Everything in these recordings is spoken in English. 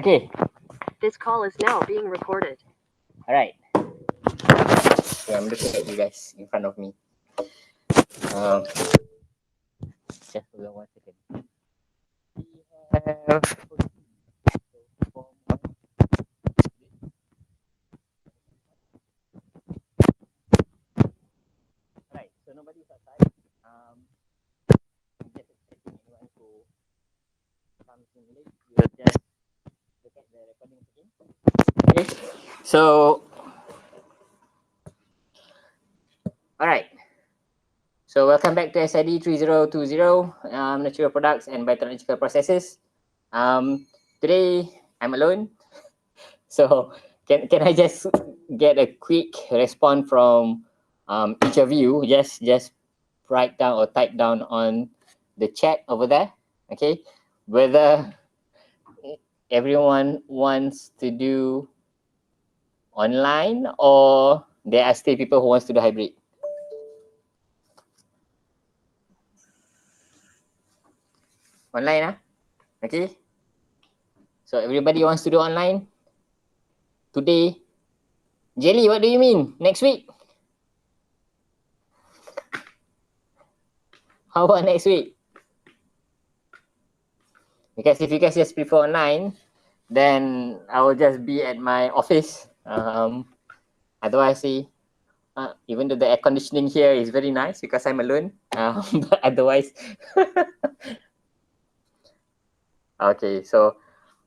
Okay. This call is now being recorded. All right. So I'm looking at you guys in front of me. Just hold on 1 second. We have right. So nobody's outside. I'm just expecting anyone who comes in late. We'll just look at the recording again. Okay. So, all right. So welcome back to SID3020, Natural Products and Biotechnological Processes. Today I'm alone. So can I just get a quick response from each of you? Just write down or type down on the chat over there. Okay, whether everyone wants to do online or there are still people who wants to do hybrid. Online, okay. So everybody wants to do online today. Jelly, what do you mean? Next week? How about next week? Because if you guys just prefer online, then I will just be at my office. Otherwise, even though the air conditioning here is very nice because I'm alone, but otherwise, okay. So,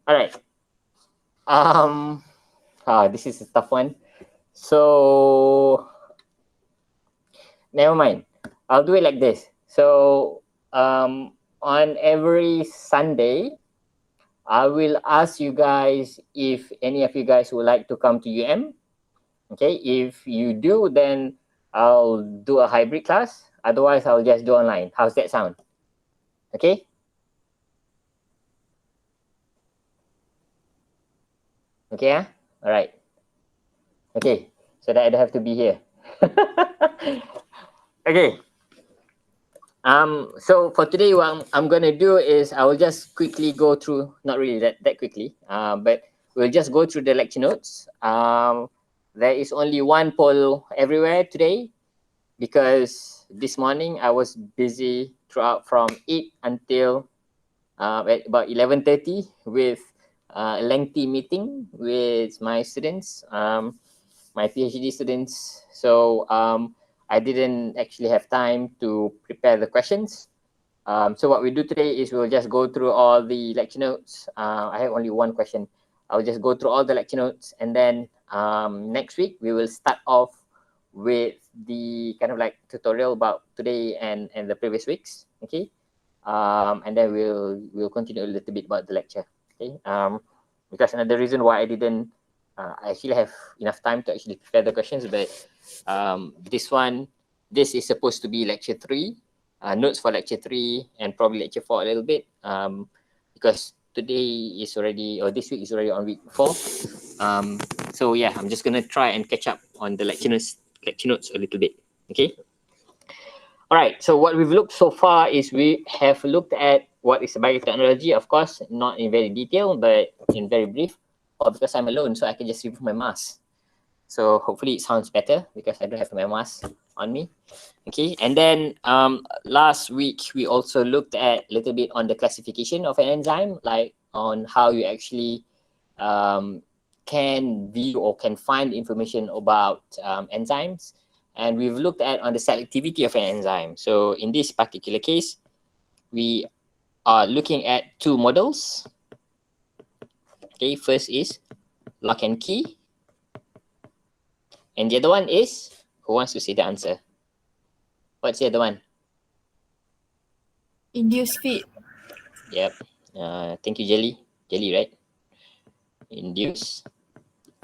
all right. This is a tough one. So, never mind. I'll do it like this. So, on every Sunday, I will ask you guys if any of you guys would like to come to UM. Okay, if you do, then I'll do a hybrid class. Otherwise, I'll just do online. How's that sound? Okay. Okay, all right. Okay, so that I don't have to be here. Okay. So for today, what I'm gonna do is I will just quickly go through, not really that quickly, but we'll just go through the lecture notes. There is only one poll everywhere today because this morning I was busy throughout from 8 until at about 11:30 with a lengthy meeting with my students, my PhD students. So I didn't actually have time to prepare the questions. So what we do today is we'll just go through all the lecture notes. I have only one question. I'll just go through all the lecture notes, and then next week we will start off with the kind of like tutorial about today and the previous weeks. Okay, and then we'll continue a little bit about the lecture. Okay, because another reason why I didn't I actually have enough time to actually prepare the questions, but this is supposed to be lecture 3. Notes for lecture 3 and probably lecture 4 a little bit, because today is already, or this week is already on week 4. So yeah, I'm just gonna try and catch up on the lecture notes a little bit. Okay. All right. So what we've looked so far is we have looked at what is biotechnology, of course, not in very detail, but in very brief. Or because I'm alone, so I can just remove my mask. So hopefully it sounds better because I don't have my mask on me. Okay, and then last week we also looked at a little bit on the classification of an enzyme, like on how you actually can view or can find information about enzymes. And we've looked at on the selectivity of an enzyme. So in this particular case, we are looking at 2 models. Okay, first is lock and key. And the other one is, who wants to say the answer? What's the other one? Induced fit. Yep. Thank you, Jelly. Jelly, right? Induced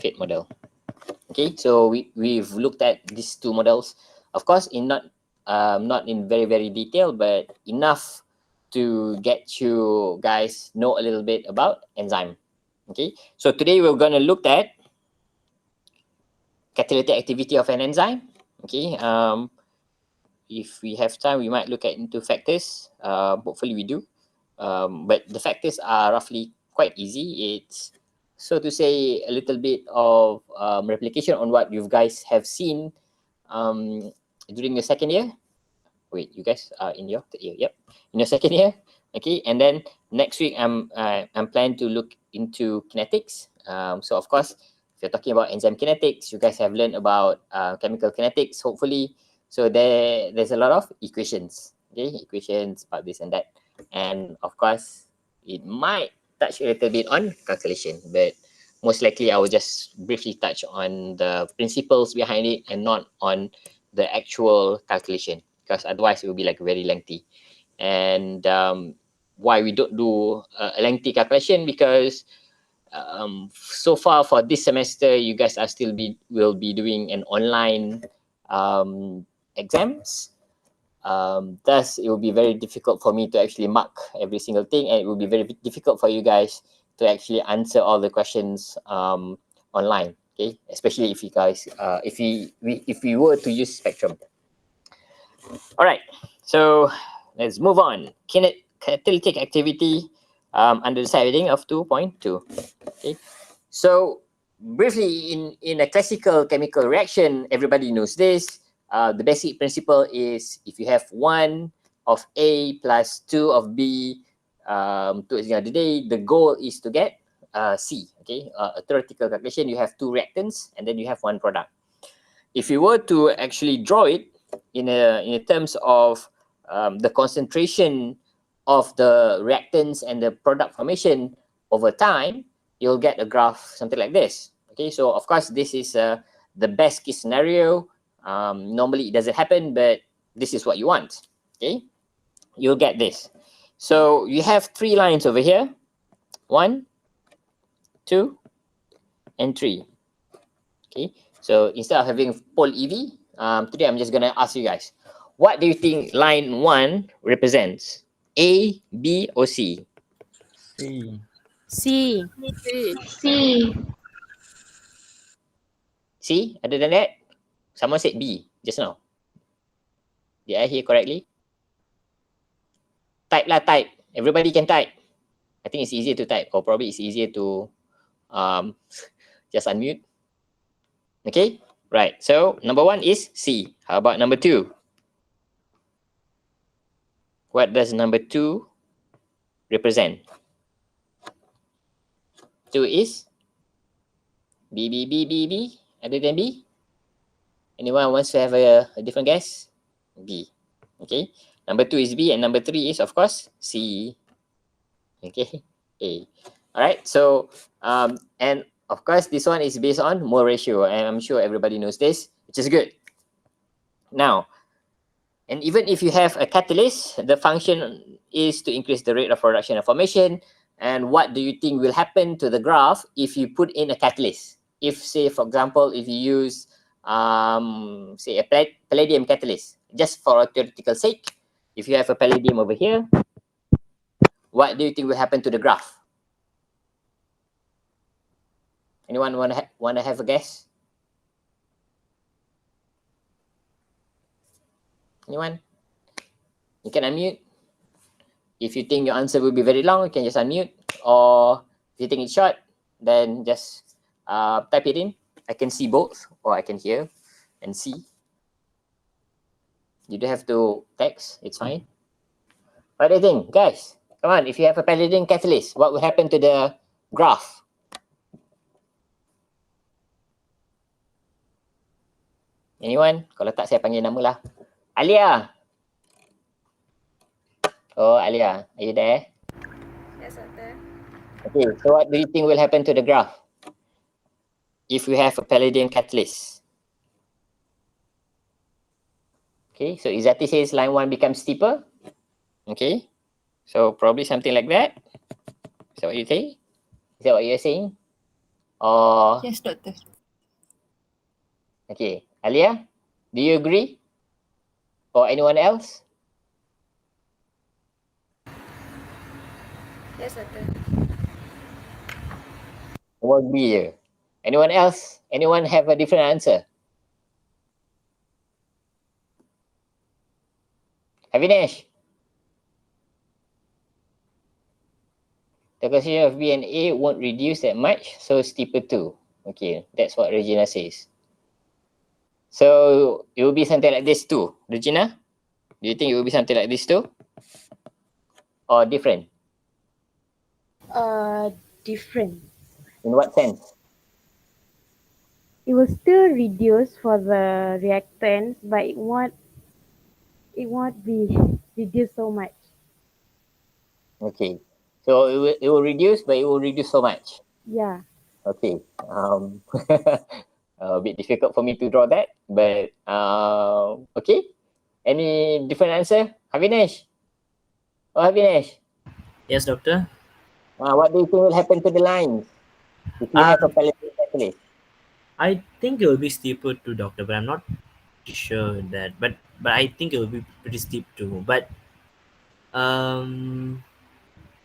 fit model. Okay, so we've looked at these 2 models. Of course, in not in very detail, but enough to get you guys know a little bit about enzyme. Okay, so today we're gonna look at catalytic activity of an enzyme. Okay, if we have time, we might look at into factors. Hopefully we do. But the factors are roughly quite easy. It's so to say, a little bit of replication on what you guys have seen during the second year. Wait, you guys are in your third year? Yep, in your second year. Okay, and then next week I'm planning to look into kinetics. So of course, if you're talking about enzyme kinetics, you guys have learned about chemical kinetics, hopefully. So there's a lot of equations. Okay, equations about this and that, and of course, it might touch a little bit on calculation, but most likely I will just briefly touch on the principles behind it and not on the actual calculation, because otherwise it will be like very lengthy. And why we don't do a lengthy calculation, because so far for this semester you guys are will be doing an online exams. Thus it will be very difficult for me to actually mark every single thing, and it will be very difficult for you guys to actually answer all the questions online. Okay, especially if you guys if we were to use Spectrum. All right, so let's move on. Catalytic activity under the side heading of 2.2. Okay, so briefly, in a classical chemical reaction, everybody knows this. The basic principle is if you have 1 of A plus 2 of B towards the end of the day, the goal is to get C. Okay, a theoretical calculation, you have 2 reactants and then you have 1 product. If you were to actually draw it in terms of the concentration of the reactants and the product formation over time, you'll get a graph something like this. Okay, so of course this is the best case scenario. Normally it doesn't happen, but this is what you want. Okay, you'll get this. So you have 3 lines over here: 1, 2, and 3. Okay, so instead of having pole EV, today I'm just gonna ask you guys, what do you think line 1 represents? A, B, or C? C. C. C. C? Other than that, someone said B just now. Did I hear correctly? Type lah, type. Everybody can type. I think it's easier to type, or probably it's easier to just unmute. Okay, right. So number 1 is C. How about number 2? What does number 2 represent? 2 is B, B, B, B, B. Other than B? Anyone wants to have a different guess? B. Okay. Number 2 is B, and number 3 is, of course, C. Okay. A. All right. So, and of course, this one is based on mole ratio, and I'm sure everybody knows this, which is good. Now, and even if you have a catalyst, the function is to increase the rate of production and formation. And what do you think will happen to the graph if you put in a catalyst? If, say, for example, if you use, say, a palladium catalyst, just for a theoretical sake, if you have a palladium over here, what do you think will happen to the graph? Anyone wanna have a guess? Anyone? You can unmute. If you think your answer will be very long, you can just unmute. Or if you think it's short, then just type it in. I can see both, or I can hear and see. You don't have to text, it's fine. What do you think, guys? Come on, if you have a palladium catalyst, what will happen to the graph? Anyone? Kalau tak, saya panggil nama lah. Alia. Oh, Alia, are you there? Yes, I'm there. Okay, so what do you think will happen to the graph if we have a palladium catalyst? Okay, so Izzati says line 1 becomes steeper. Okay, so probably something like that. Is that what you say? Is that what you're saying? Or Yes, doctor. okay, Alia, do you agree? Or anyone else? Yes, doctor. Or agree je? Anyone else? Anyone have a different answer? Avinesh? the concentration of B and A won't reduce that much, so steeper too. Okay, that's what Regina says. So it will be something like this too. Regina, do you think it will be something like this too? Or different? Different. In what sense? It will still reduce for the reactants, but it won't be reduced so much. Okay. So it will reduce, but it will reduce so much. Yeah. Okay. A bit difficult for me to draw that, but okay. Any different answer? Havinesh? Oh, Havinesh. Yes, doctor. What do you think will happen to the lines if you Uh, have a palette catalyst? I think it will be steeper too, doctor, but I'm not sure that. But I think it will be pretty steep too. But um,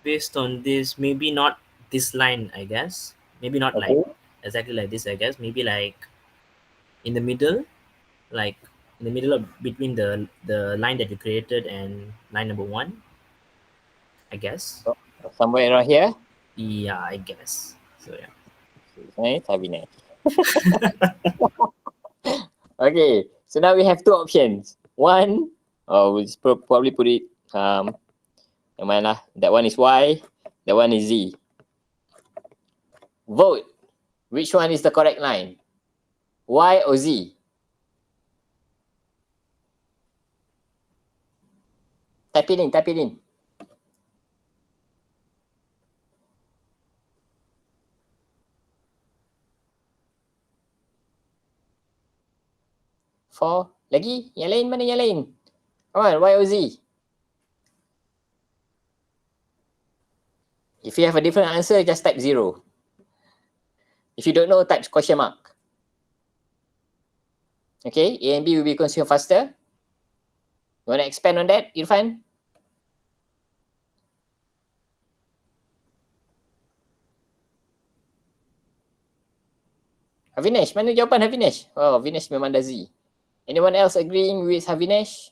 based on this, maybe not this line, I guess. Maybe not like Okay. exactly like this, I guess. Maybe like in the middle, like in the middle of between the line that you created and line number one, I guess. So, somewhere around here. Yeah, I guess. So yeah. Nice, Havinesh. Okay. So now we have two options. One, we'll just probably put it yang mana lah. That one is Y, that one is Z. Vote. Which one is the correct line? Y or Z? Type it in, type it in. Four. Lagi? Yang lain mana yang lain? Come on, Y or Z? If you have a different answer, just type 0. If you don't know, type question mark. Okay, A and B will be consumed faster. You want to expand on that, Irfan? Havinesh, mana jawapan Havinesh? Oh, Havinesh memang dah Z. Anyone else agreeing with Havinesh?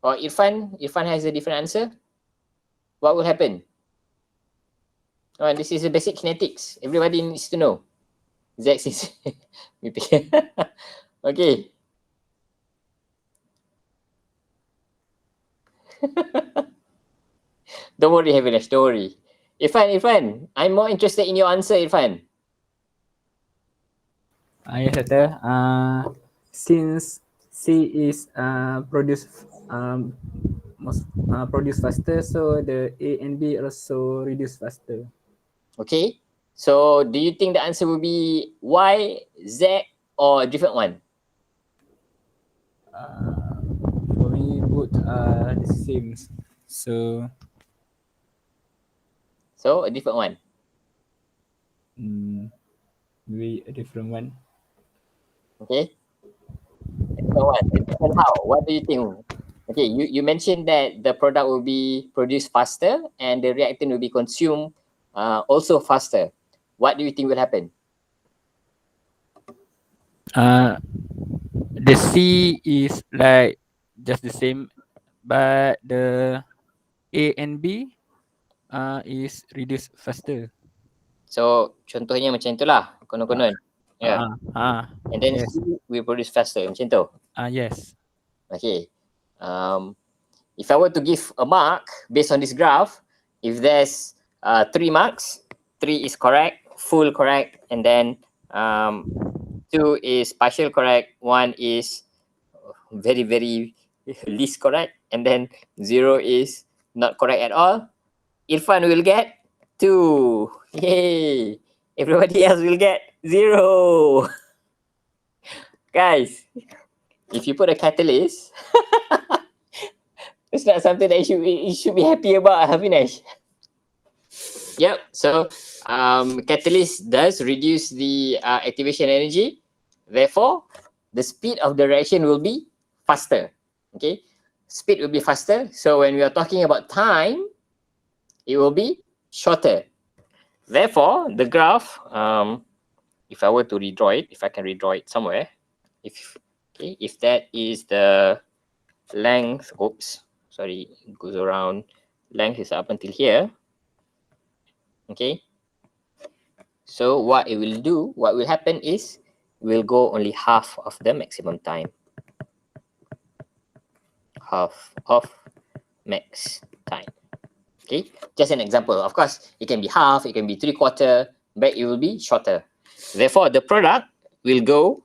Or Irfan? Irfan has a different answer. What will happen? Oh, this is the basic kinetics. Everybody needs to know. Z is okay. Don't worry, Havinesh, don't worry. Irfan, I'm more interested in your answer, Irfan. Yes, doctor. Since C is produced faster, so the A and B also reduce faster. Okay. So do you think the answer will be Y, Z, or a different one? For me, both are the same. So So a different one. maybe a different one. Okay. A different one. A different how? What do you think? Okay, you mentioned that the product will be produced faster and the reactant will be consumed also faster. What do you think will happen? The C is like just the same, but the A and B is reduced faster. So contohnya macam itulah, konon-konon. Yeah. And then Yes. C will produce faster, macam tu. Yes. Okay. If I were to give a mark based on this graph, if there's 3 marks, 3 is correct, full correct, and then 2 is partial correct, 1 is very, very least correct, and then 0 is not correct at all, Irfan will get 2. Yay! Everybody else will get 0. Guys, if you put a catalyst, it's not something that you should be happy about, Havinesh. Yep. So catalyst does reduce the activation energy. Therefore, the speed of the reaction will be faster. Okay, speed will be faster. So when we are talking about time, it will be shorter. Therefore, the graph, if I were to redraw it, if I can redraw it somewhere, if that is the length, oops, sorry, it goes around, length is up until here. Okay. So what it will do, what will happen is, we'll go only half of the maximum time. Half of max time. Okay, just an example. Of course, it can be half, it can be 3/4, but it will be shorter. Therefore, the product will go,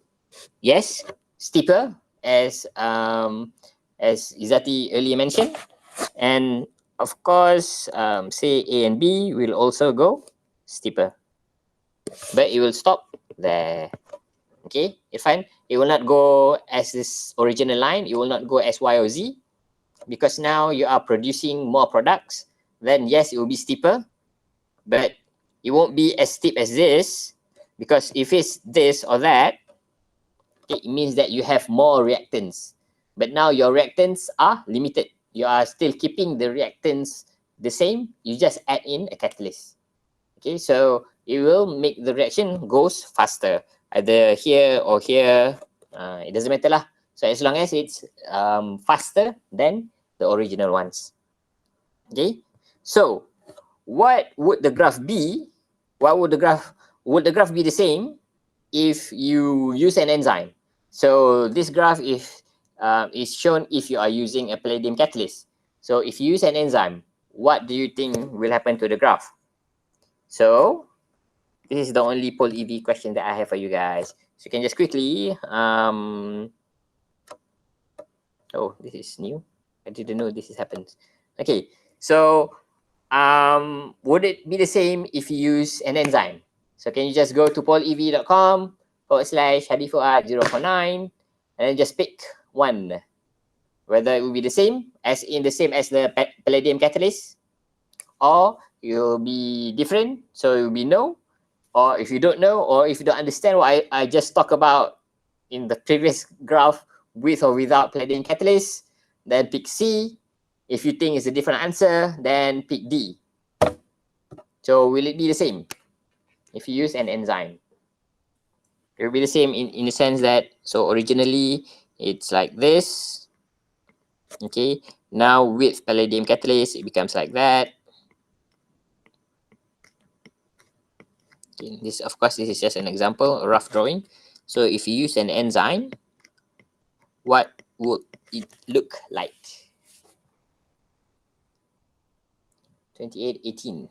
yes, steeper, as Izati earlier mentioned, and of course, say A and B will also go steeper, but it will stop there. Okay, Irfan, it will not go as this original line. It will not go as Y or Z, because now you are producing more products. Then yes, it will be steeper, but it won't be as steep as this, because if it's this or that, it means that you have more reactants. But now your reactants are limited. You are still keeping the reactants the same. You just add in a catalyst. Okay, so it will make the reaction goes faster, either here or here. It doesn't matter lah. So as long as it's faster than the original ones. Okay, so what would the graph be? What would the graph be the same if you use an enzyme? So this graph is shown if you are using a palladium catalyst. So if you use an enzyme, what do you think will happen to the graph? So this is the only poll EV question that I have for you guys. So you can just quickly oh, this is new. I didn't know this is happens. Okay, so would it be the same if you use an enzyme? So can you just go to pollev.com/hadifuad049 and then just pick one, whether it will be the same as the palladium catalyst, or it will be different, so it will be no, or if you don't know, or if you don't understand what I just talked about in the previous graph, with or without palladium catalyst, then pick C. If you think it's a different answer, then pick D. So will it be the same if you use an enzyme? It will be the same in the sense that, so originally it's like this. Okay, now with palladium catalyst, it becomes like that. Okay, this, of course, this is just an example, a rough drawing. So if you use an enzyme, what would it look like? 2818.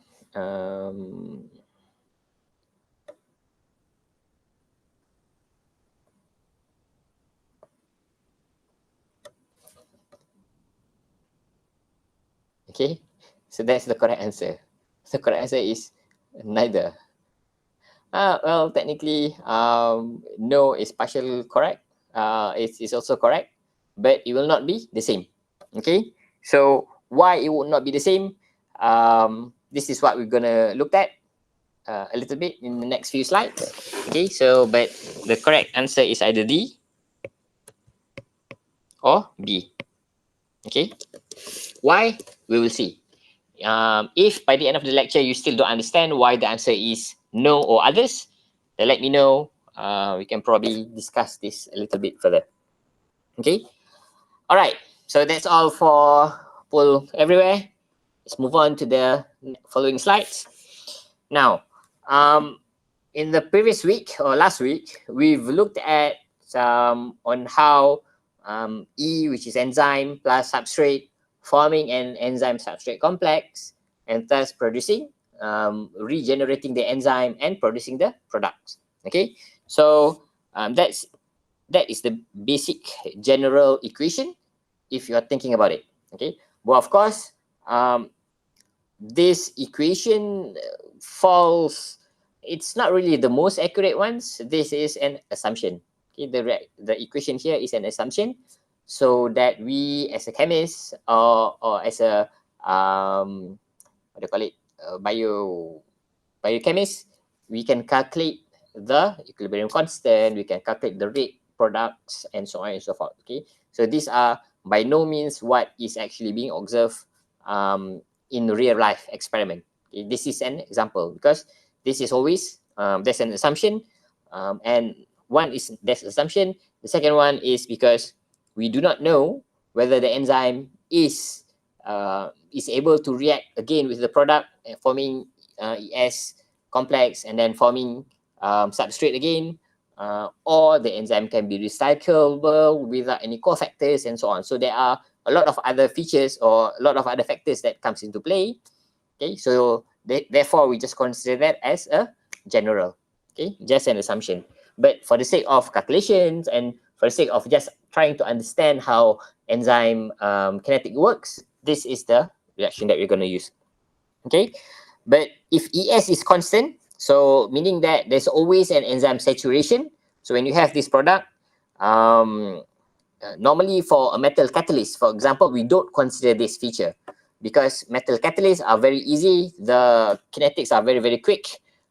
Okay, so that's the correct answer. The correct answer is neither. Well, technically, no is partially correct. It's also correct, but it will not be the same. Okay, so why it would not be the same? This is what we're gonna look at a little bit in the next few slides. Okay, so but the correct answer is either D or B. Okay, why? We will see. If by the end of the lecture you still don't understand why the answer is no or others, then let me know. We can probably discuss this a little bit further. Okay. All right. So that's all for poll everywhere. Let's move on to the following slides. Now, in the previous week or last week, we've looked at on how E, which is enzyme plus substrate, forming an enzyme substrate complex, and thus producing, regenerating the enzyme and producing the products. Okay, so that is the basic general equation if you are thinking about it. Okay, but of course, this equation falls. It's not really the most accurate ones. This is an assumption. Okay, the equation here is an assumption, so that we as a chemist or as a what do you call it, biochemist, we can calculate the equilibrium constant, we can calculate the rate products, and so on and so forth. Okay, so these are by no means what is actually being observed in real life experiment. Okay, this is an example, because this is always there's an assumption, and one is there's assumption. The second one is because we do not know whether the enzyme is able to react again with the product, forming ES complex and then forming substrate again, or the enzyme can be recyclable without any cofactors and so on. So there are a lot of other features or a lot of other factors that comes into play. Okay, so therefore we just consider that as a general. Okay, just an assumption. But for the sake of calculations and for the sake of just trying to understand how enzyme kinetic works, this is the reaction that we're going to use. Okay, but if ES is constant, so meaning that there's always an enzyme saturation. So when you have this product, normally for a metal catalyst, for example, we don't consider this feature because metal catalysts are very easy. The kinetics are very, very quick.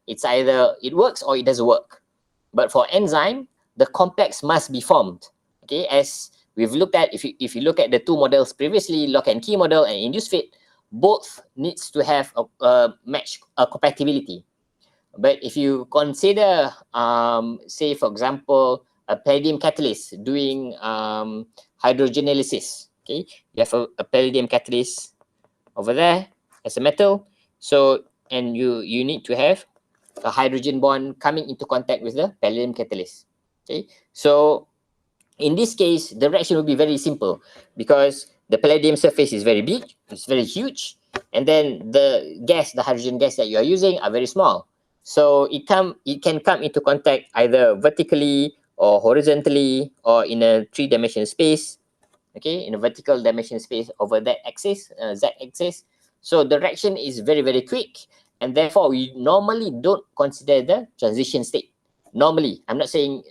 It's either it works or it doesn't work. But for enzyme, the complex must be formed. Okay, as we've looked at, if you look at the two models previously, lock and key model and induced fit, both needs to have a match, a compatibility. But if you consider, say for example, a palladium catalyst doing hydrogenolysis, okay, you have a palladium catalyst over there as a metal. So, and you need to have a hydrogen bond coming into contact with the palladium catalyst. Okay, so in this case, the reaction will be very simple because the palladium surface is very big, it's very huge, and then the gas, the hydrogen gas that you are using are very small. So it can come into contact either vertically or horizontally or in a three-dimensional space. Okay, in a vertical dimension space over that axis, z axis. So the reaction is very, very quick, and therefore we normally don't consider the transition state. Normally, I'm not saying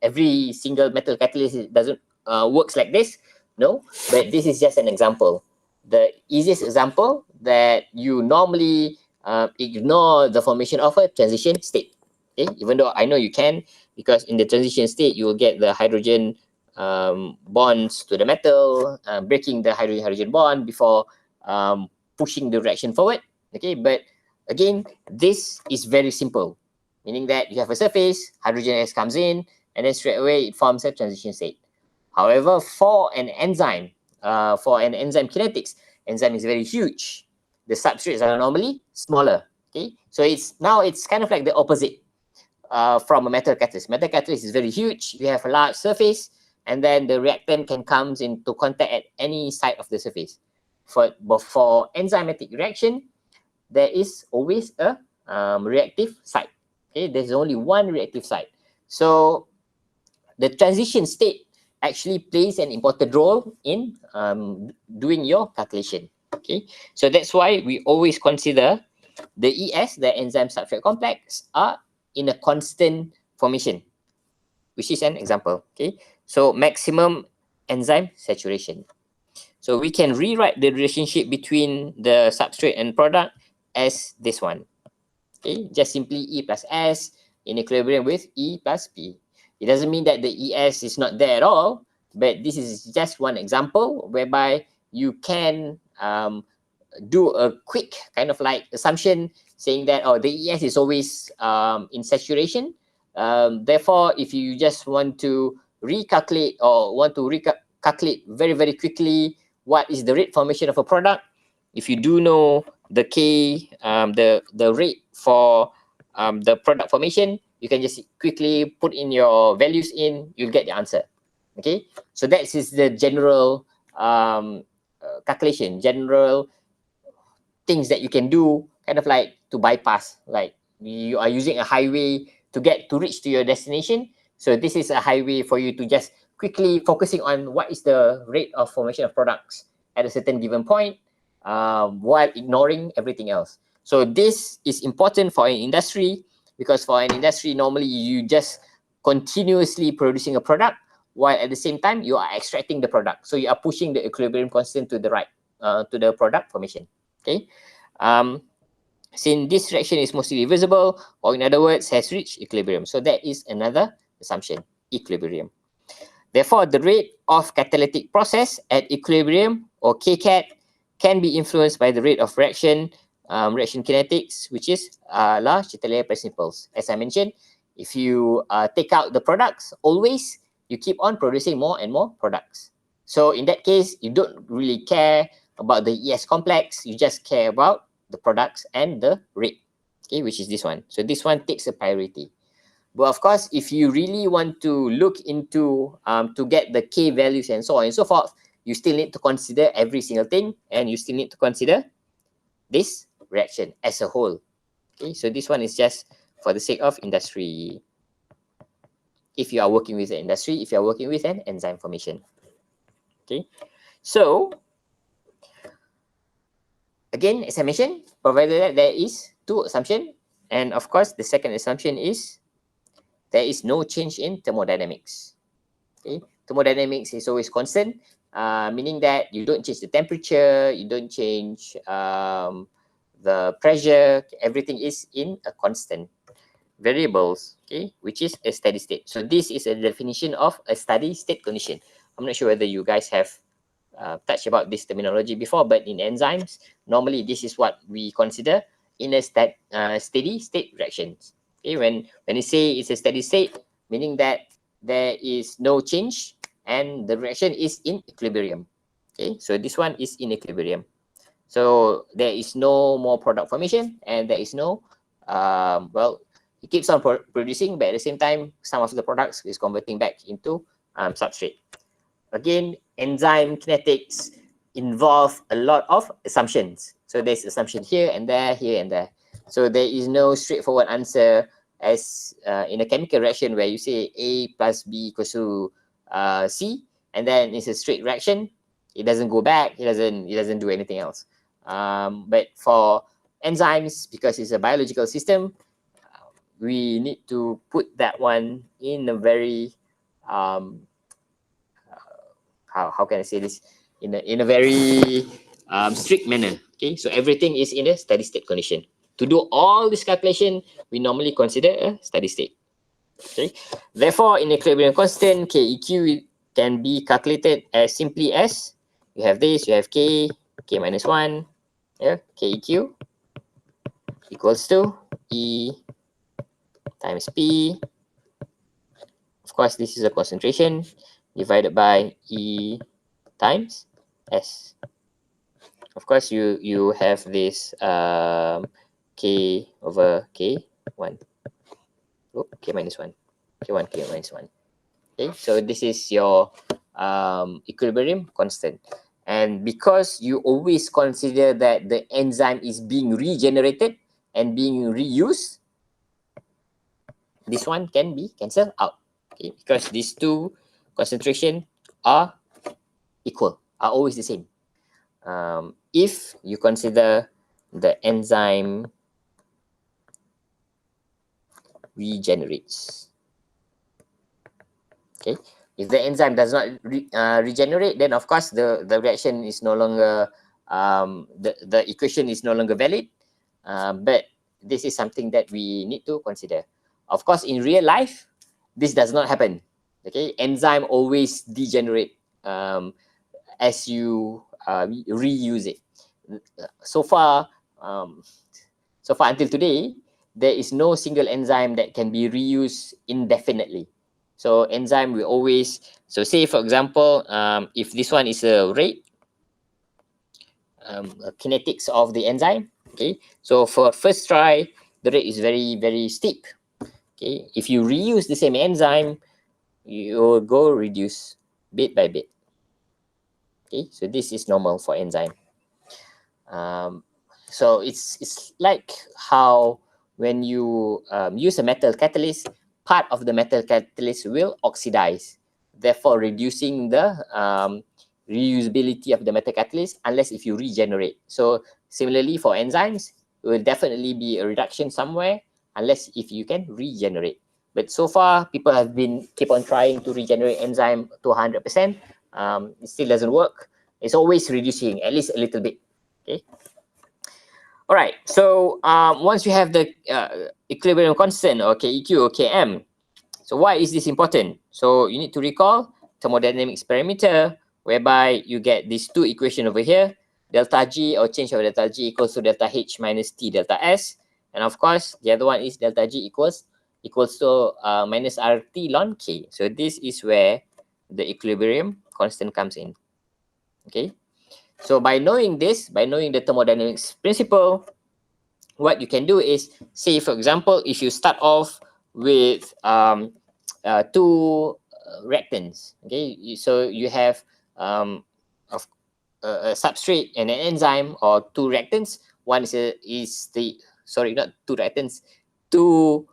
every single metal catalyst doesn't works like this. No, but this is just an example. The easiest example that you normally ignore the formation of a transition state. Okay, even though I know you can, because in the transition state you will get the hydrogen bonds to the metal, breaking the hydrogen bond before pushing the reaction forward. Okay, but again, this is very simple, meaning that you have a surface, hydrogen gas comes in, and then straight away it forms a transition state. However, for an enzyme kinetics, enzyme is very huge. The substrates are normally smaller. Okay, so it's kind of like the opposite from a metal catalyst. Metal catalyst is very huge. You have a large surface, and then the reactant can come into contact at any side of the surface. For enzymatic reaction, there is always a reactive site. Okay, there's only one reactive site. So the transition state actually plays an important role in doing your calculation. Okay, so that's why we always consider the ES, the enzyme substrate complex, are in a constant formation, which is an example. Okay, so maximum enzyme saturation. So we can rewrite the relationship between the substrate and product as this one. Okay, just simply E plus S in equilibrium with E plus P. It doesn't mean that the ES is not there at all, but this is just one example whereby you can do a quick kind of like assumption saying that, oh, the ES is always in saturation. Therefore, if you just want to recalculate or want to calculate very, very quickly what is the rate formation of a product, if you do know the K, the rate for the product formation, you can just quickly put in your values in, you'll get the answer. Okay, so that is the general calculation, general things that you can do, kind of like to bypass, like you are using a highway to reach to your destination. So this is a highway for you to just quickly focusing on what is the rate of formation of products at a certain given point, while ignoring everything else. So this is important for an industry, because for an industry, normally you just continuously producing a product while at the same time you are extracting the product. So you are pushing the equilibrium constant to the right, to the product formation. Okay, since this reaction is mostly reversible, or in other words, has reached equilibrium. So that is another assumption, equilibrium. Therefore, the rate of catalytic process at equilibrium, or kcat, can be influenced by the rate of reaction, reaction kinetics, which is La Chatelier principles. As I mentioned, if you take out the products, always you keep on producing more and more products. So in that case, you don't really care about the ES complex, you just care about the products and the rate. okay, which is this one. So this one takes a priority. But of course, if you really want to look into to get the K values and so on and so forth, you still need to consider every single thing, and you still need to consider this reaction as a whole. Okay, so this one is just for the sake of industry. If you are working with the industry, if you are working with an enzyme formation. Okay, so again, as I mentioned, provided that there is two assumptions, and of course, the second assumption is there is no change in thermodynamics. Okay, thermodynamics is always constant, meaning that you don't change the temperature, you don't change the pressure, everything is in a constant variables, okay, which is a steady state. So this is a definition of a steady state condition. I'm not sure whether you guys have touched about this terminology before, but in enzymes, normally this is what we consider in a steady state reactions. Okay, when you say it's a steady state, meaning that there is no change and the reaction is in equilibrium. Okay, so this one is in equilibrium. So there is no more product formation and there is no, well, it keeps on producing, but at the same time, some of the products is converting back into substrate. Again, enzyme kinetics involve a lot of assumptions. So there's assumption here and there, here and there. So there is no straightforward answer as in a chemical reaction where you say A plus B equals to C, and then it's a straight reaction. It doesn't go back. It doesn't do anything else. But for enzymes, because it's a biological system, we need to put that one in a very how can I say this, in a very strict manner. Okay, so everything is in a steady state condition. To do all this calculation, we normally consider a steady state. Okay, therefore, in equilibrium constant, KEQ can be calculated as simply as you have this, you have K minus 1, yeah, KEQ equals to E times P. Of course, this is a concentration divided by E times S. Of course, you have this K over K1. Oh, K minus 1. K1, K minus 1. Okay, so this is your equilibrium constant. And because you always consider that the enzyme is being regenerated and being reused, this one can be cancelled out. Okay, because these two concentration are equal, are always the same. If you consider the enzyme regenerates. Okay, if the enzyme does not regenerate, then of course the reaction is no longer the equation is no longer valid. But this is something that we need to consider. Of course, in real life, this does not happen. Okay, enzyme always degenerate as you reuse it. So far, until today, there is no single enzyme that can be reused indefinitely. So enzyme will always, so say for example, if this one is a rate, kinetics of the enzyme, okay, so for first try, the rate is very, very steep. Okay, if you reuse the same enzyme, you will go reduce bit by bit. Okay, so this is normal for enzyme. So it's like how when you use a metal catalyst, part of the metal catalyst will oxidize, therefore reducing the reusability of the metal catalyst unless if you regenerate. So similarly for enzymes, it will definitely be a reduction somewhere unless if you can regenerate. But so far, people have been keep on trying to regenerate enzyme to 100%. It still doesn't work. It's always reducing at least a little bit. Okay. All right. So once you have the equilibrium constant or KEQ or KM, so why is this important? So you need to recall thermodynamics parameter, whereby you get these two equations over here, delta G or change of delta G equals to delta H minus T delta S. And of course, the other one is delta G equals to minus RT ln K. So this is where the equilibrium constant comes in. Okay. So by knowing this, by knowing the thermodynamics principle, what you can do is, say for example, if you start off with two reactants, okay, so you have of a substrate and an enzyme, or two reactants. One is the, sorry, not two reactants, two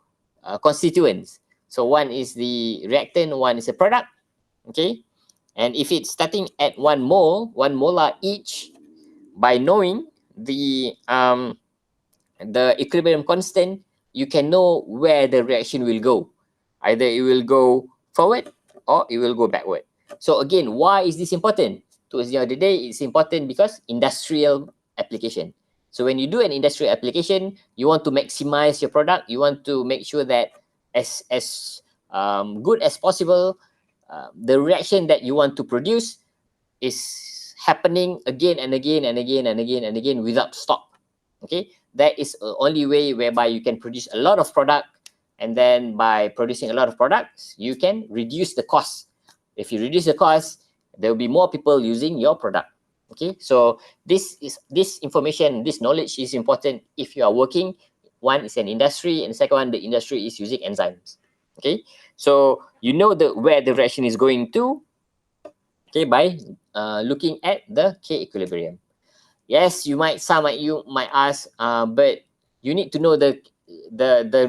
constituents. So one is the reactant, one is a product, okay. And if it's starting at 1 molar each, by knowing the equilibrium constant, you can know where the reaction will go. Either it will go forward or it will go backward. So again, why is this important? Towards the end of the day, it's important because industrial application. So when you do an industrial application, you want to maximize your product. You want to make sure that as good as possible, the reaction that you want to produce is happening again and again and again and again and again without stop. Okay, that is the only way whereby you can produce a lot of product, and then by producing a lot of products, you can reduce the cost. If you reduce the cost, there will be more people using your product. Okay, so this information, this knowledge is important if you are working. One is an industry, and the second one, the industry is using enzymes. Okay, so you know where the reaction is going to, okay, by looking at the K equilibrium. Yes, you might ask, but you need to know the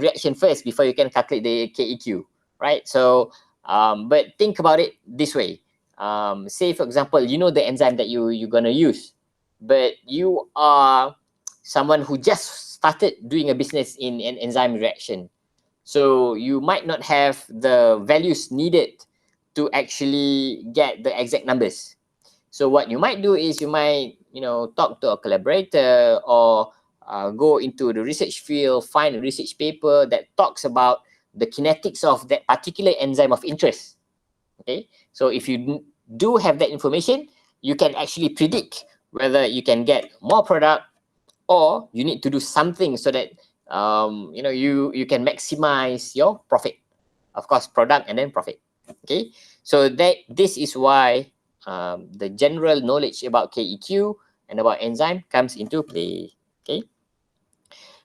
reaction first before you can calculate the KEQ, right? So, but think about it this way. Say for example, you know the enzyme that you're gonna use, but you are someone who just started doing a business in an enzyme reaction. So you might not have the values needed to actually get the exact numbers. So what you might do is you might, talk to a collaborator, or go into the research field, find a research paper that talks about the kinetics of that particular enzyme of interest. Okay, so if you do have that information, you can actually predict whether you can get more product, or you need to do something so that you can maximize your profit. Of course, product and then profit. Okay, so this is why the general knowledge about KEQ and about enzyme comes into play. Okay,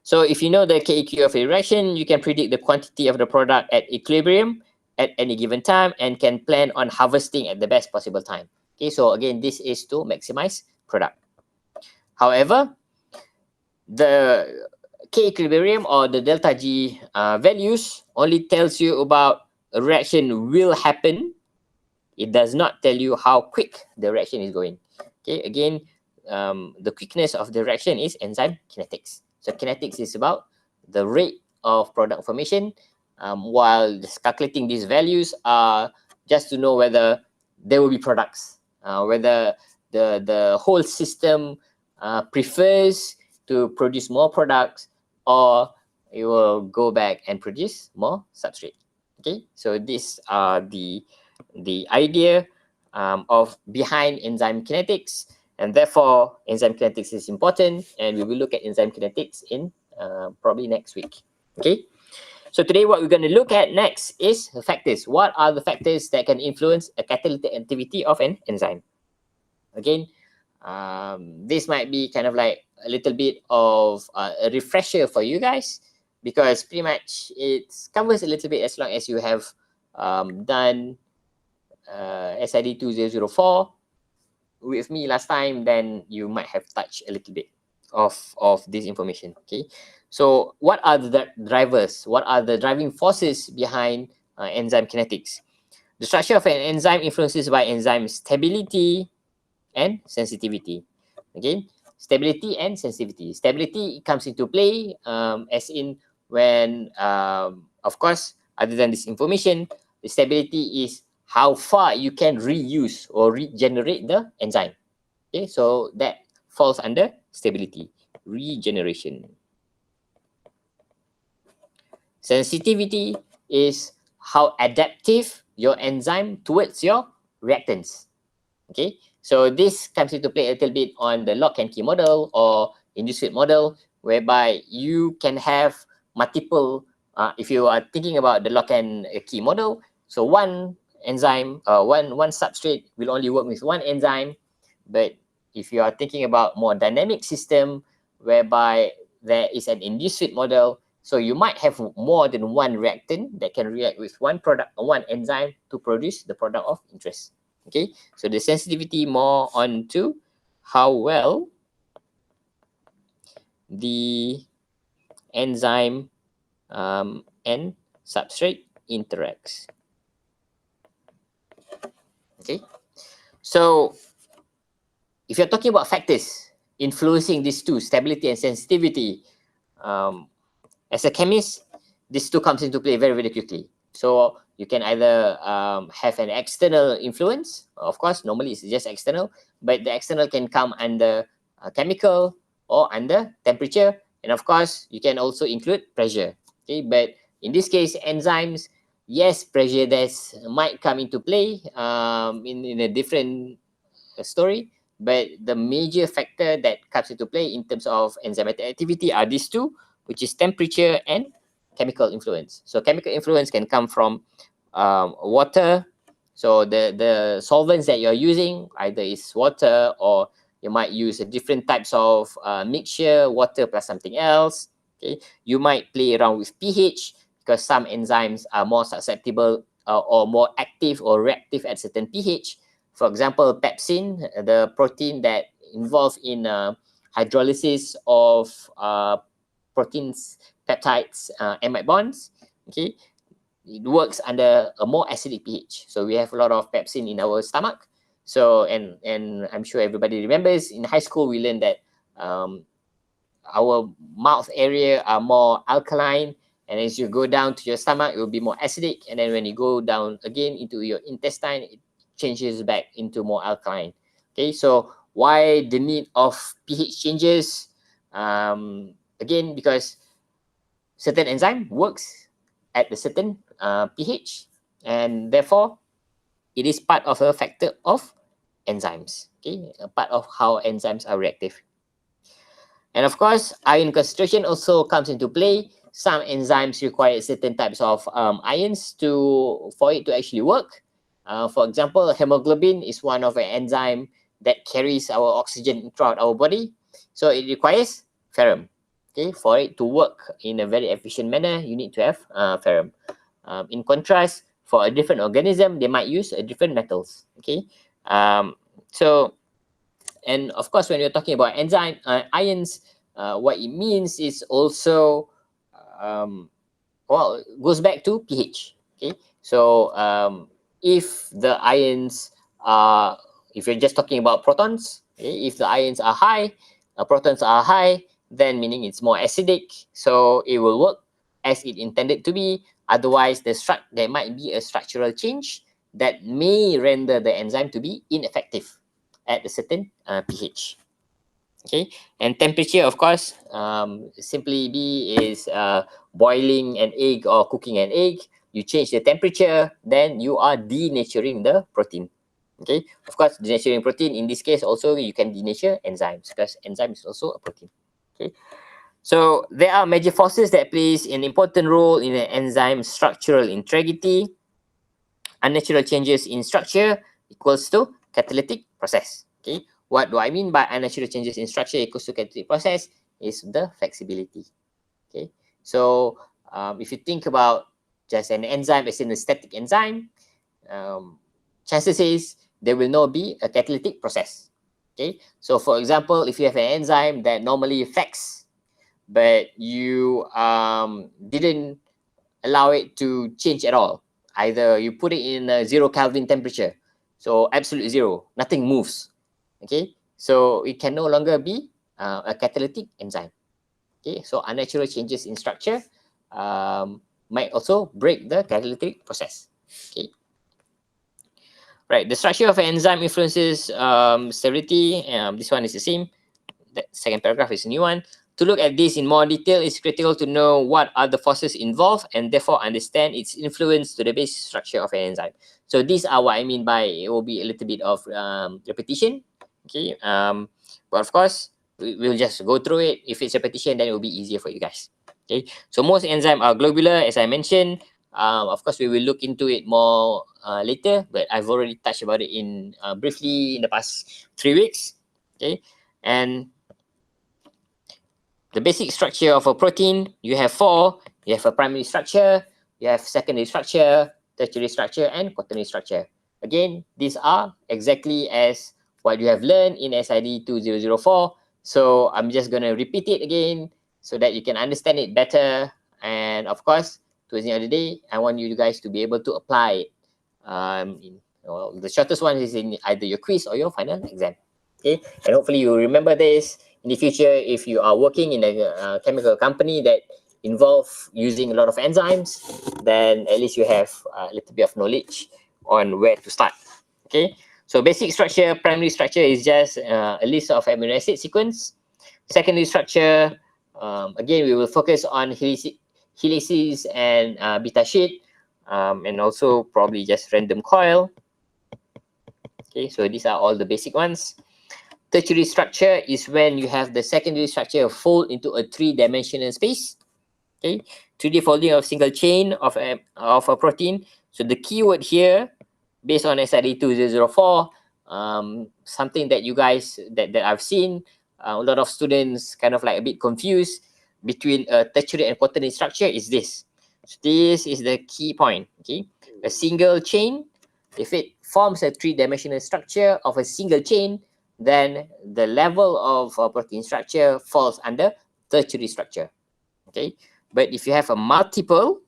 so if you know the KEQ of a reaction, you can predict the quantity of the product at equilibrium at any given time, and can plan on harvesting at the best possible time. Okay, so again, this is to maximize product. However, the K equilibrium or the delta G values only tells you about a reaction will happen. It does not tell you how quick the reaction is going. Okay, again, the quickness of the reaction is enzyme kinetics. So kinetics is about the rate of product formation, while just calculating these values are just to know whether there will be products, whether the whole system prefers to produce more products, or it will go back and produce more substrate. Okay, so these are the idea of behind enzyme kinetics, and therefore enzyme kinetics is important, and we will look at enzyme kinetics in probably next week. Okay, so today what we're going to look at next is the factors. What are the factors that can influence a catalytic activity of an enzyme? Again, this might be kind of like a little bit of a refresher for you guys, because pretty much it covers a little bit as long as you have done SID3004 with me last time, then you might have touched a little bit of this information. Okay, so what are the drivers? What are the driving forces behind enzyme kinetics? The structure of an enzyme influences by enzyme stability and sensitivity. Okay, stability and sensitivity. Stability comes into play as in when, of course, other than this information, the stability is how far you can reuse or regenerate the enzyme. Okay, so that falls under stability, regeneration. Sensitivity is how adaptive your enzyme towards your reactants. Okay, so this comes into play a little bit on the lock and key model or induced model, whereby you can have multiple, if you are thinking about the lock and key model, so one enzyme, one substrate will only work with one enzyme. But if you are thinking about more dynamic system, whereby there is an induced sweet model. So you might have more than one reactant that can react with one product or one enzyme to produce the product of interest. Okay, so the sensitivity more on to how well the enzyme and substrate interacts. Okay, so if you're talking about factors influencing these two, stability and sensitivity, as a chemist, these two comes into play very, very quickly. So you can either have an external influence. Of course, normally it's just external, but the external can come under chemical or under temperature. And of course, you can also include pressure. Okay, but in this case, enzymes, yes, pressure might come into play in a different story, but the major factor that comes into play in terms of enzymatic activity are these two, which is temperature and chemical influence. So chemical influence can come from water. So the solvents that you're using either is water, or you might use different types of mixture, water plus something else. Okay, you might play around with pH because some enzymes are more susceptible or more active or reactive at certain pH. For example, pepsin, the protein that involved in hydrolysis of proteins, peptides, amide bonds. Okay, it works under a more acidic pH. So we have a lot of pepsin in our stomach. So and I'm sure everybody remembers in high school we learned that our mouth area are more alkaline, and as you go down to your stomach, it will be more acidic, and then when you go down again into your intestine, it changes back into more alkaline. Okay, so why the need of pH changes? Again, because certain enzyme works at a certain pH, and therefore it is part of a factor of enzymes. Okay, a part of how enzymes are reactive. And of course, ion concentration also comes into play. Some enzymes require certain types of ions for it to actually work. For example, hemoglobin is one of the enzyme that carries our oxygen throughout our body. So it requires ferrum. Okay, for it to work in a very efficient manner, you need to have ferrum. In contrast, for a different organism, they might use different metals. Okay, so and of course, when you're talking about enzyme ions, what it means is also well, goes back to pH. Okay, so if the ions are, if you're just talking about protons, okay, if the ions are high, protons are high, then meaning it's more acidic, so it will work as it intended to be. Otherwise, there might be a structural change that may render the enzyme to be ineffective at a certain pH. Okay, and temperature, of course, simply B is boiling an egg or cooking an egg. You change the temperature, then you are denaturing the protein. Okay, of course, denaturing protein in this case also you can denature enzymes because enzyme is also a protein. Okay, so there are major forces that plays an important role in an enzyme structural integrity. Unnatural changes in structure equals to catalytic process. Okay, what do I mean by unnatural changes in structure equals to catalytic process is the flexibility. Okay, so if you think about just an enzyme as in a static enzyme, chances is there will not be a catalytic process. Okay, so for example, if you have an enzyme that normally affects, but you didn't allow it to change at all, either you put it in a 0 Kelvin temperature, so absolute zero, nothing moves. Okay, so it can no longer be a catalytic enzyme. Okay, so unnatural changes in structure might also break the catalytic process. Okay, right, the structure of an enzyme influences stability. This one is the same. The second paragraph is a new one. To look at this in more detail, it's critical to know what are the forces involved and therefore understand its influence to the basic structure of an enzyme. So these are what I mean by it will be a little bit of repetition. Okay, but of course we'll just go through it. If it's repetition, then it will be easier for you guys. Okay, so most enzymes are globular, as I mentioned. Of course, we will look into it more later, but I've already touched about it in briefly in the past 3 weeks. Okay, and the basic structure of a protein, you have four. You have a primary structure, you have secondary structure, tertiary structure, and quaternary structure. Again, these are exactly as what you have learned in SID3004. So I'm just going to repeat it again so that you can understand it better. And of course, towards the end of the day, I want you guys to be able to apply it. The shortest one is in either your quiz or your final exam. Okay, and hopefully you remember this in the future if you are working in a chemical company that involve using a lot of enzymes, then at least you have a little bit of knowledge on where to start. Okay, so basic structure, primary structure is just a list of amino acid sequence. Secondary structure, again, we will focus on helices and beta sheet, and also probably just random coil. Okay, so these are all the basic ones. Tertiary structure is when you have the secondary structure fold into a three-dimensional space. Okay, 3D folding of single chain of a protein. So the keyword here, based on SID3004, something that you guys that I've seen, a lot of students kind of like a bit confused between a tertiary and quaternary structure is this. So this is the key point. Okay, a single chain, if it forms a three-dimensional structure of a single chain, then the level of protein structure falls under tertiary structure. Okay, but if you have a multiple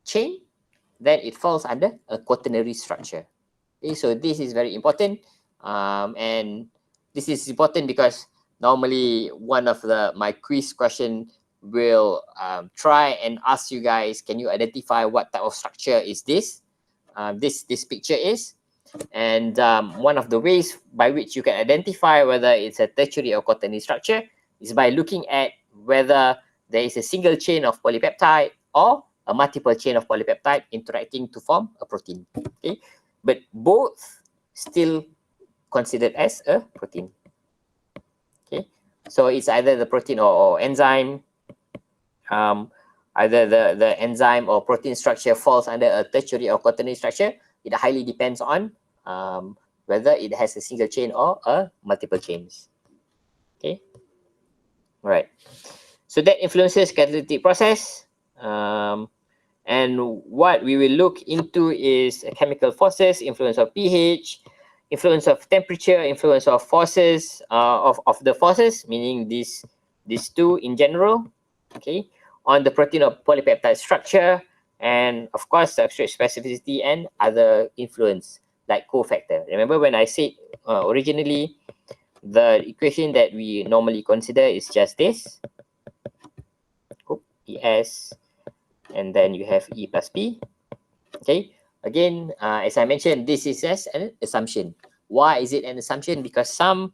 chain, then it falls under a quaternary structure. Okay, so this is very important, and this is important because normally one of my quiz question will try and ask you guys, can you identify what type of structure is this? This picture is. And one of the ways by which you can identify whether it's a tertiary or quaternary structure is by looking at whether there is a single chain of polypeptide or a multiple chain of polypeptide interacting to form a protein. Okay, but both still considered as a protein. Okay, so it's either the protein or enzyme. Either the enzyme or protein structure falls under a tertiary or quaternary structure. It highly depends on whether it has a single chain or a multiple chains. Okay, all right. So that influences catalytic process. And what we will look into is chemical forces, influence of pH, influence of temperature, influence of forces, of the forces, meaning these two in general, okay, on the protein or polypeptide structure, and of course substrate specificity and other influence like cofactor. Remember when I said originally the equation that we normally consider is just this, ES, and then you have E plus P. Okay, again, as I mentioned, this is as an assumption. Why is it an assumption? Because some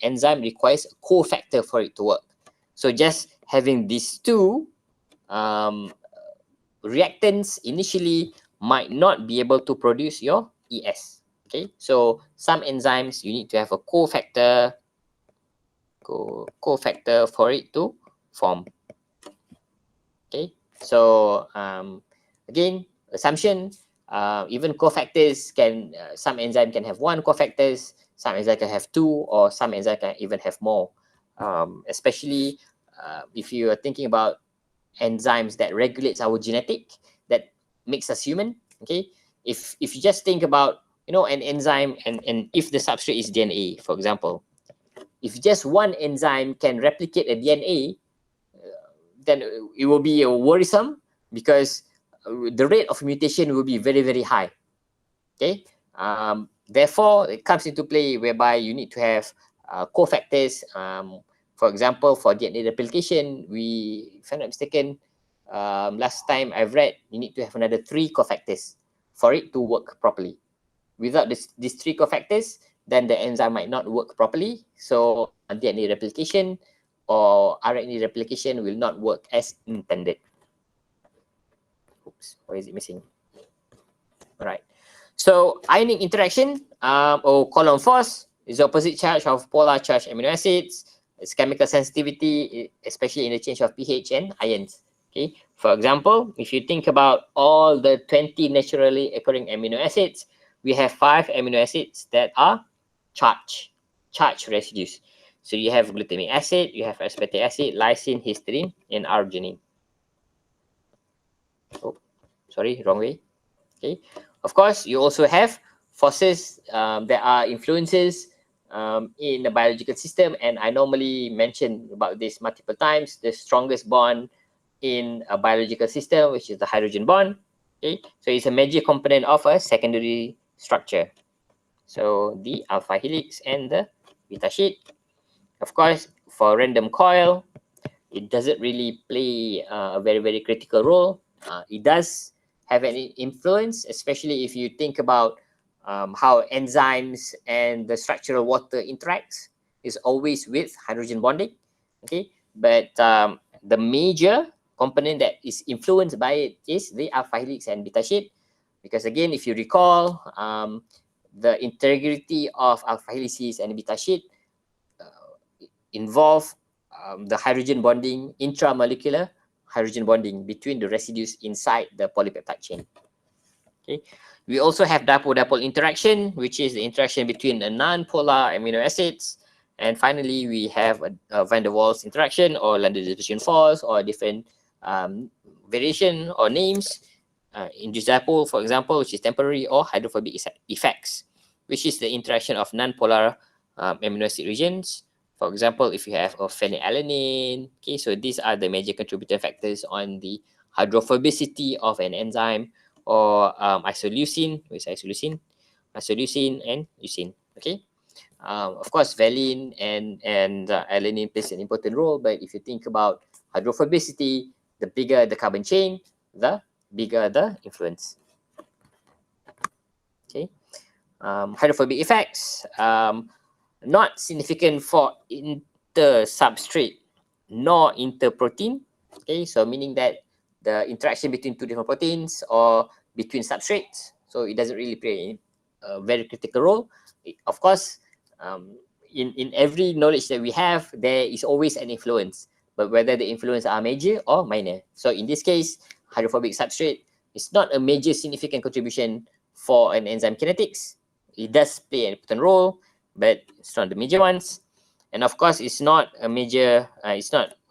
enzyme requires a cofactor for it to work. So just having these two reactants initially might not be able to produce your ES. Okay, so some enzymes you need to have a cofactor for it to form. Okay, so again, assumption, even cofactors can, some enzyme can have one cofactors, some enzyme can have two, or some enzyme can even have more. Especially if you are thinking about enzymes that regulates our genetic, that makes us human. Okay, if you just think about, you know, an enzyme, and if the substrate is DNA, for example, if just one enzyme can replicate a DNA, then it will be worrisome because the rate of mutation will be very, very high. Okay, therefore it comes into play whereby you need to have cofactors. For example, for DNA replication, if I'm not mistaken, last time I've read, you need to have another 3 cofactors for it to work properly. Without these 3 cofactors, then the enzyme might not work properly. So DNA replication or RNA replication will not work as intended. Oops, why is it missing? All right. So ionic interaction or column force is opposite charge of polar charged amino acids. Its chemical sensitivity, especially in the change of pH and ions. Okay. For example, if you think about all the 20 naturally occurring amino acids, we have 5 amino acids that are charged residues. So you have glutamic acid, you have aspartic acid, lysine, histidine, and arginine. Oh, sorry, wrong way. Okay. Of course, you also have forces that are influences in the biological system, and I normally mention about this multiple times. The strongest bond in a biological system, which is the hydrogen bond. Okay, so it's a major component of a secondary structure. So the alpha helix and the beta sheet. Of course, for random coil, it doesn't really play a very critical role. It does have an influence, especially if you think about how enzymes and the structural water interacts is always with hydrogen bonding. Okay, but the major component that is influenced by it is the alpha helix and beta sheet, because again, if you recall, the integrity of alpha helices and beta sheet involve the hydrogen bonding, intramolecular hydrogen bonding between the residues inside the polypeptide chain. Okay, we also have dipole-dipole interaction, which is the interaction between the non-polar amino acids. And finally, we have a van der Waals interaction or London diffusion force or different variation or names. Induced dipole, for example, which is temporary, or hydrophobic effects, which is the interaction of non-polar amino acid regions. For example, if you have a phenylalanine, okay, so these are the major contributing factors on the hydrophobicity of an enzyme, or isoleucine, which is isoleucine and leucine. Okay, of course, valine and alanine plays an important role, but if you think about hydrophobicity, the bigger the carbon chain, the bigger the influence. Okay, hydrophobic effects. Not significant for inter-substrate nor inter-protein. Okay, so meaning that the interaction between two different proteins or between substrates, so it doesn't really play a very critical role. Of course, in every knowledge that we have, there is always an influence, but whether the influence are major or minor. So in this case, hydrophobic substrate is not a major significant contribution for an enzyme kinetics. It does play an important role, but it's not the major ones. And of course, it's not a major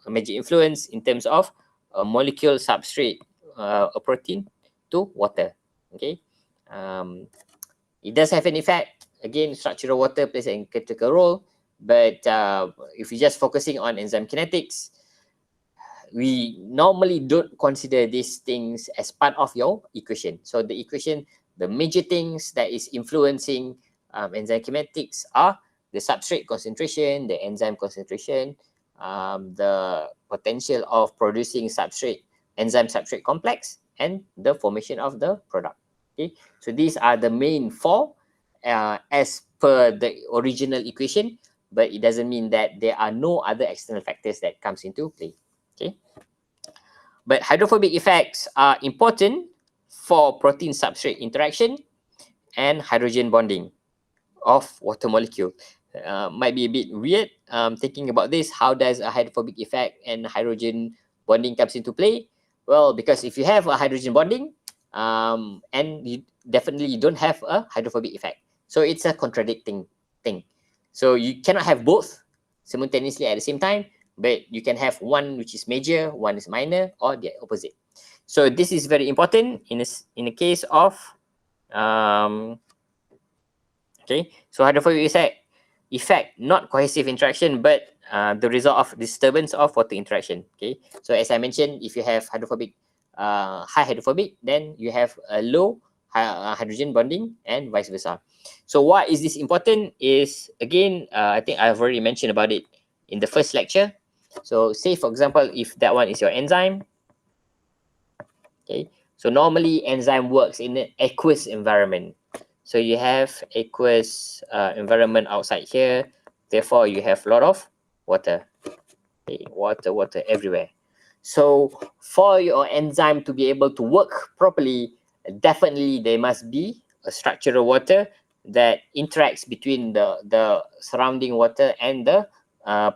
influence in terms of a molecule substrate, a protein to water. Okay, it does have an effect. Again, structural water plays a critical role, but if you're just focusing on enzyme kinetics, we normally don't consider these things as part of your equation. So the equation, the major things that is influencing enzyme kinetics are the substrate concentration, the enzyme concentration, the potential of producing enzyme substrate complex, and the formation of the product. Okay, so these are the main four as per the original equation, but it doesn't mean that there are no other external factors that comes into play. Okay, but hydrophobic effects are important for protein substrate interaction and hydrogen bonding of water molecule. Might be a bit weird thinking about this. How does a hydrophobic effect and hydrogen bonding comes into play? Well, because if you have a hydrogen bonding, and you don't have a hydrophobic effect, so it's a contradicting thing. So you cannot have both simultaneously at the same time, but you can have one which is major, one is minor, or the opposite. So this is very important in the case of okay, so hydrophobic effect, not cohesive interaction, but the result of disturbance of water interaction. Okay, so as I mentioned, if you have hydrophobic, high hydrophobic, then you have a low hydrogen bonding, and vice versa. So why is this important is, again, I think I've already mentioned about it in the first lecture. So say, for example, if that one is your enzyme, okay, so normally enzyme works in an aqueous environment. So you have aqueous environment outside here. Therefore, you have a lot of water. Okay, water everywhere. So for your enzyme to be able to work properly, definitely there must be a structural water that interacts between the surrounding water and the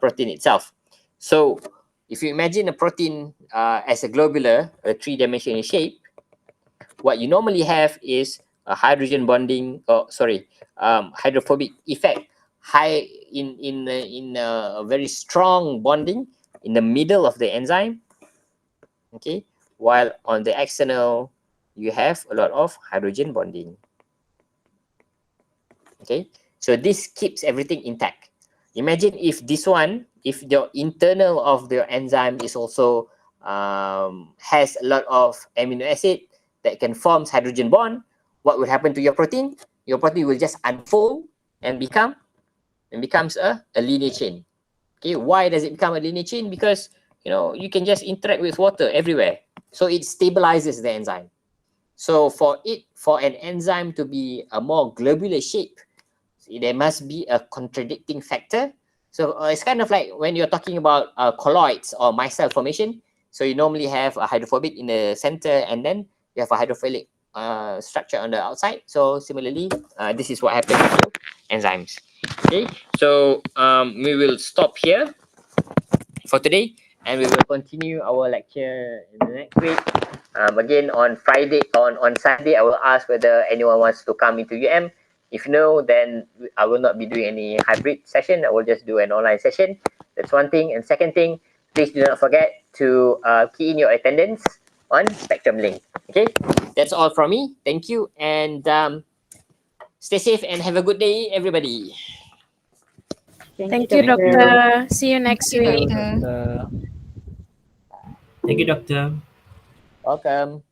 protein itself. So if you imagine a protein as a globular, a three-dimensional shape, what you normally have is a hydrogen bonding, hydrophobic effect high in a very strong bonding in the middle of the enzyme. Okay, while on the external you have a lot of hydrogen bonding. Okay, so this keeps everything intact. Imagine if this one, if the internal of the enzyme is also has a lot of amino acid that can form hydrogen bond, what will happen to your protein? Your protein will just unfold and becomes a linear chain. Okay, why does it become a linear chain? Because you can just interact with water everywhere, so it stabilizes the enzyme. So for an enzyme to be a more globular shape, there must be a contradicting factor. So it's kind of like when you're talking about colloids or micelle formation. So you normally have a hydrophobic in the center, and then you have a hydrophilic structure on the outside. So similarly, this is what happens to enzymes. Okay, so we will stop here for today, and we will continue our lecture in the next week. Again, on Friday, on Sunday, I will ask whether anyone wants to come into UM. If no, then I will not be doing any hybrid session. I will just do an online session. That's one thing. And second thing, please do not forget to key in your attendance on Spectrum Link. Okay, that's all from me. Thank you, and stay safe and have a good day, everybody. Thank you, you, doctor. Doctor. See you next week. Doctor. Thank you, doctor. Welcome.